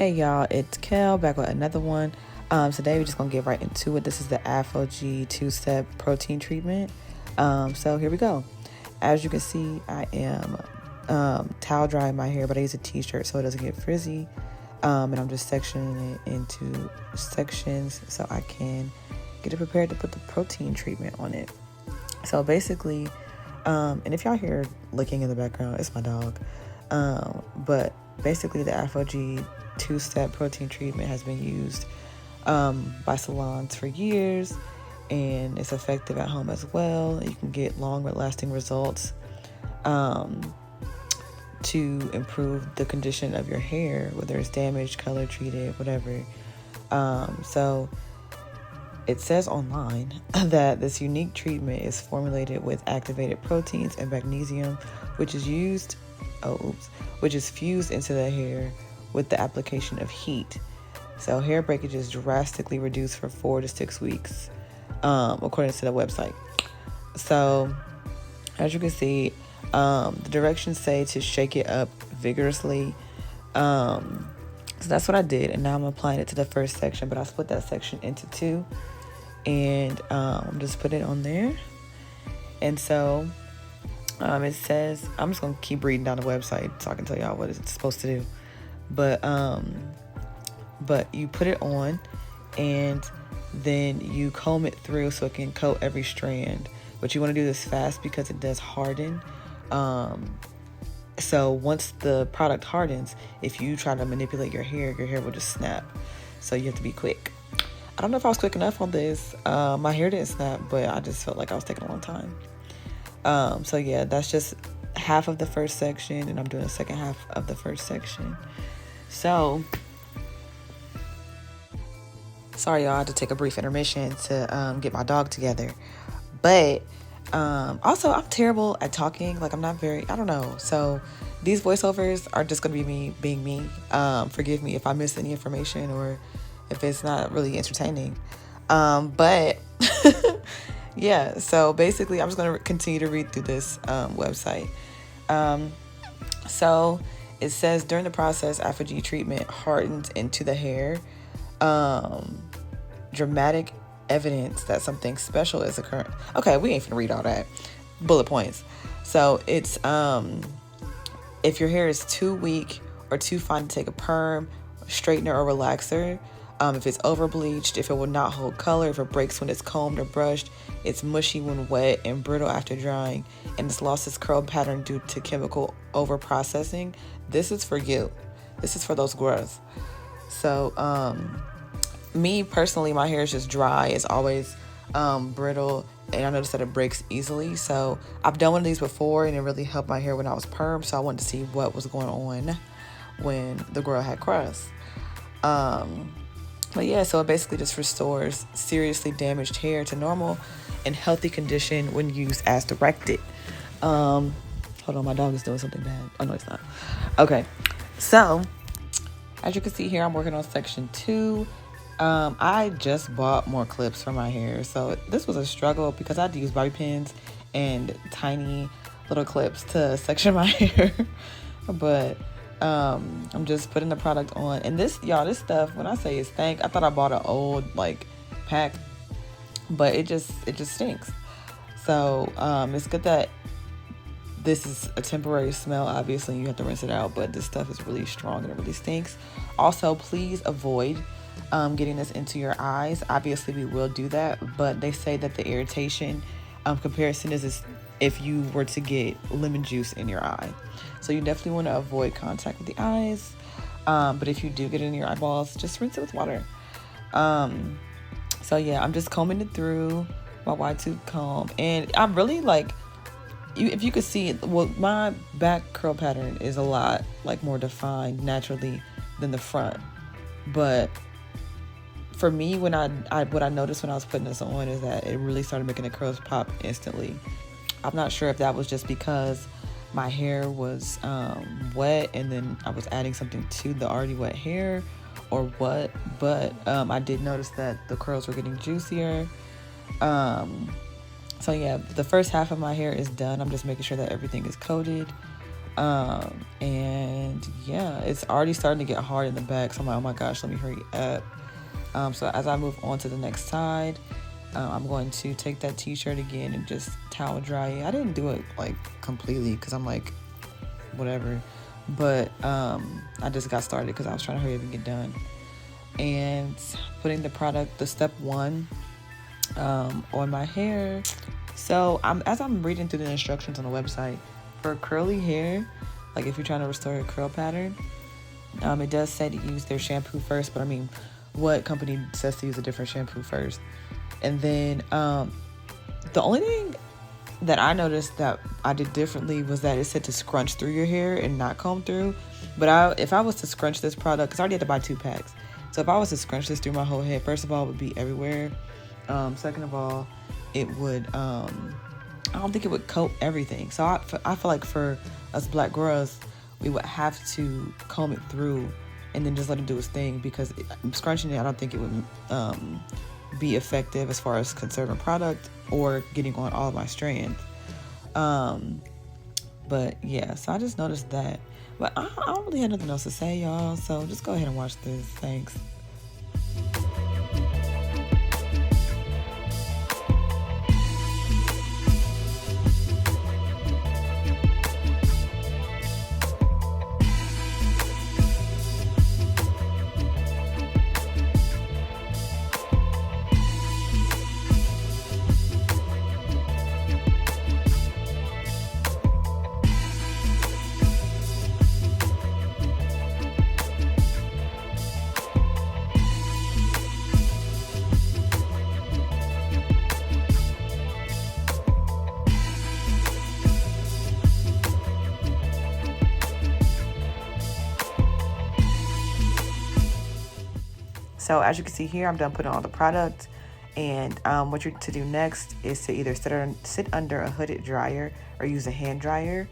Hey y'all, it's Kel back with another one. Today we're just gonna get right into it. This is the Aphogee 2-step protein treatment. So here we go. As you can see, I am towel drying my hair, but I use a t-shirt so it doesn't get frizzy. And I'm just sectioning it into sections so I can get it prepared to put the protein treatment on it. So basically, and if y'all hear licking in the background, it's my dog. But basically the Aphogee 2-step protein treatment has been used by salons for years, and it's effective at home as well. You can get longer lasting results to improve the condition of your hair, whether it's damaged, color treated, whatever. So it says online that this unique treatment is formulated with activated proteins and magnesium, which is fused into the hair with the application of heat. So hair breakage is drastically reduced for 4 to 6 weeks, according to the website. So as you can see, the directions say to shake it up vigorously. So that's what I did, and now I'm applying it to the first section, but I split that section into 2, and just put it on there. And so it says, I'm just gonna keep reading down the website so I can tell y'all what it's supposed to do. But you put it on, and then you comb it through so it can coat every strand. But you want to do this fast because it does harden. So once the product hardens, if you try to manipulate your hair will just snap. So you have to be quick. I don't know if I was quick enough on this. My hair didn't snap, but I just felt like I was taking a long time. So yeah, that's just half of the first section, and I'm doing the second half of the first section. So, sorry y'all, I had to take a brief intermission to get my dog together. But also, I'm terrible at talking. Like, I'm not very, I don't know. So these voiceovers are just going to be me being me. Forgive me if I miss any information or if it's not really entertaining. But yeah, so basically I'm just going to continue to read through this website. So it says, during the process, Aphogee treatment hardens into the hair. Dramatic evidence that something special is occurring. Okay, we ain't finna read all that. Bullet points. So it's if your hair is too weak or too fine to take a perm, straightener, or relaxer, if it's over bleached, if it will not hold color, if it breaks when it's combed or brushed, it's mushy when wet and brittle after drying, and it's lost its curl pattern due to chemical over processing, this is for you. This is for those growths. So me personally, my hair is just dry. It's always brittle, and I noticed that it breaks easily. So I've done one of these before, and it really helped my hair when I was perm. So I wanted to see what was going on when the girl had crust. But yeah, so it basically just restores seriously damaged hair to normal and healthy condition when used as directed. Hold on, my dog is doing something bad. Oh no, it's not. Okay, so as you can see here, I'm working on section 2. I just bought more clips for my hair, so this was a struggle because I had to use bobby pins and tiny little clips to section my hair. But I'm just putting the product on, and this stuff, when I say it stank, I thought I bought an old pack, but it just stinks. So it's good that this is a temporary smell. Obviously you have to rinse it out, but this stuff is really strong and it really stinks. Also, please avoid getting this into your eyes. Obviously we will do that, but they say that the irritation comparison is if you were to get lemon juice in your eye. So you definitely want to avoid contact with the eyes, but if you do get it in your eyeballs, just rinse it with water. So yeah, I'm just combing it through my wide tooth comb, and I'm really if you could see it, well, my back curl pattern is a lot more defined naturally than the front. But for me, what I noticed when I was putting this on is that it really started making the curls pop instantly. I'm not sure if that was just because my hair was wet and then I was adding something to the already wet hair or what, but I did notice that the curls were getting juicier. So yeah, the first half of my hair is done. I'm just making sure that everything is coated. And yeah, it's already starting to get hard in the back. So I'm like, oh my gosh, let me hurry up. So as I move on to the next side, I'm going to take that t-shirt again and just towel dry it. I didn't do it like completely because I'm like, whatever. But I just got started because I was trying to hurry up and get done. And putting the product, the step one, on my hair. So as I'm reading through the instructions on the website, for curly hair, like if you're trying to restore a curl pattern, it does say to use their shampoo first, but I mean, what company says to use a different shampoo first? And then the only thing that I noticed that I did differently was that it said to scrunch through your hair and not comb through. But if I was to scrunch this product, because I already had to buy 2 packs, so if I was to scrunch this through my whole head, first of all, it would be everywhere. Second of all, it would I don't think it would coat everything. So I feel like for us black girls, we would have to comb it through and then just let it do its thing, because scrunching it, I don't think it would be effective as far as conserving product or getting on all of my strands. But yeah, so I just noticed that. But I don't really have nothing else to say, y'all. So just go ahead and watch this. Thanks. So as you can see here, I'm done putting on the product. And what you're to do next is to either sit under a hooded dryer or use a hand dryer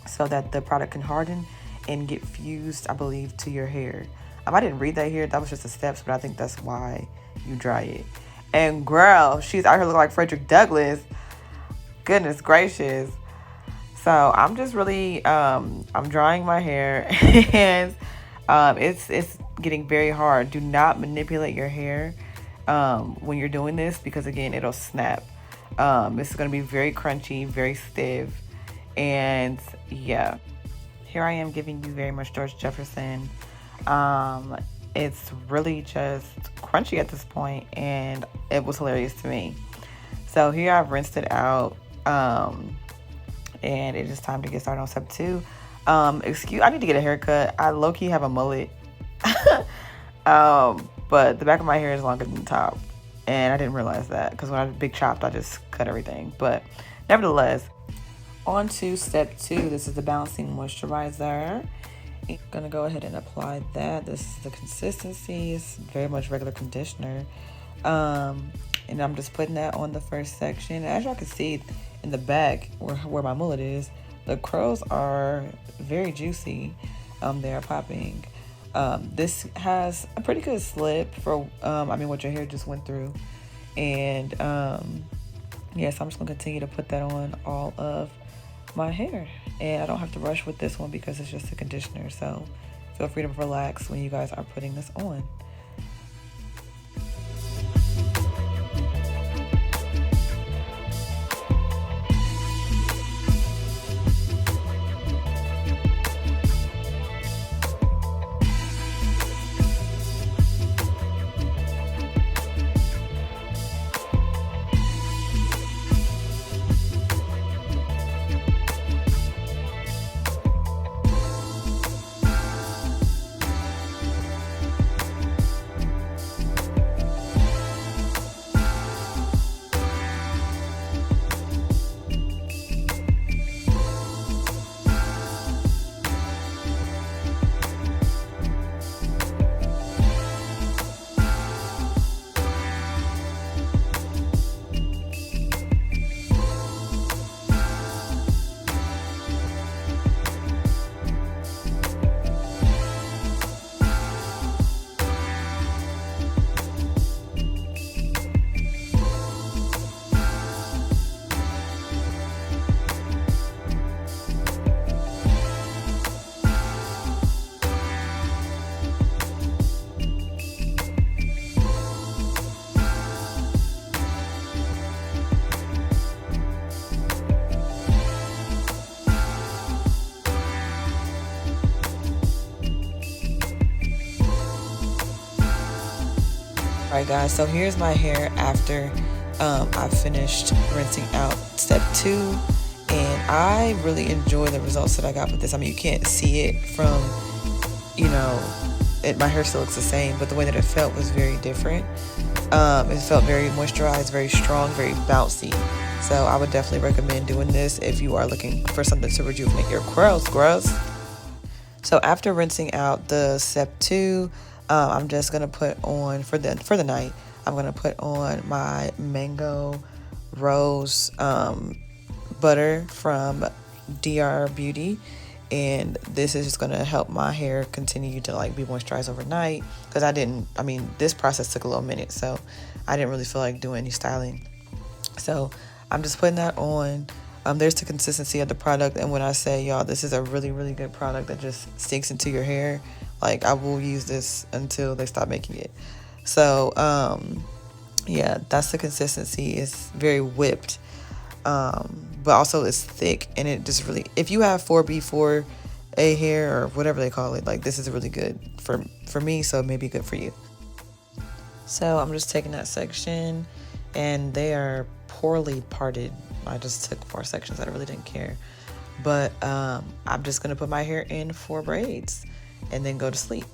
so that the product can harden and get fused, I believe, to your hair. I didn't read that here. That was just the steps, but I think that's why you dry it. And girl, she's out here looking like Frederick Douglass. Goodness gracious. So I'm just really, I'm drying my hair and it's getting very hard. Do not manipulate your hair when you're doing this, because again, it'll snap. This is going to be very crunchy, very stiff. And yeah, here I am giving you very much George Jefferson. It's really just crunchy at this point, and it was hilarious to me. So here I've rinsed it out, and it is time to get started on step 2. I need to get a haircut. I low-key have a mullet. But the back of my hair is longer than the top, and I didn't realize that because when I big chopped, I just cut everything. But nevertheless, on to step 2. This is the balancing moisturizer. I'm gonna go ahead and apply that. This is the consistency. It's very much regular conditioner, and I'm just putting that on the first section. As y'all can see in the back where my mullet is, the curls are very juicy. They are popping. This has a pretty good slip for what your hair just went through. And yes, I'm just gonna continue to put that on all of my hair, and I don't have to rush with this one because it's just a conditioner, so feel free to relax when you guys are putting this on. Alright guys, so here's my hair after I finished rinsing out step 2, and I really enjoy the results that I got with this. I mean, you can't see it from, my hair still looks the same, but the way that it felt was very different. It felt very moisturized, very strong, very bouncy. So I would definitely recommend doing this if you are looking for something to rejuvenate your curls. So after rinsing out the step 2, I'm just gonna put on for the night. I'm gonna put on my mango rose butter from DR Beauty, and this is just gonna help my hair continue to like be moisturized overnight, because this process took a little minute, so I didn't really feel like doing any styling. So I'm just putting that on. There's the consistency of the product, and when I say, y'all, this is a really, really good product that just sinks into your hair, like I will use this until they stop making it. So yeah, that's the consistency. It's very whipped, but also it's thick, and it just really, if you have 4B4A hair or whatever they call it, like this is really good for me, so it may be good for you. So I'm just taking that section, and they are poorly parted. I just took 4 sections. I really didn't care, but I'm just gonna put my hair in 4 braids and then go to sleep.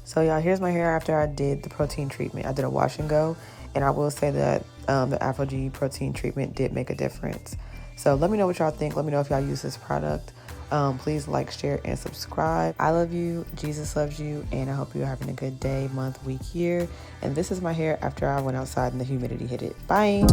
So y'all, here's my hair after I did the protein treatment. I did a wash and go, and I will say that the Aphogee protein treatment did make a difference. So let me know what y'all think. Let me know if y'all use this product. Please like, share, and subscribe. I love you. Jesus loves you. And I hope you're having a good day, month, week, year. And this is my hair after I went outside and the humidity hit it. Bye.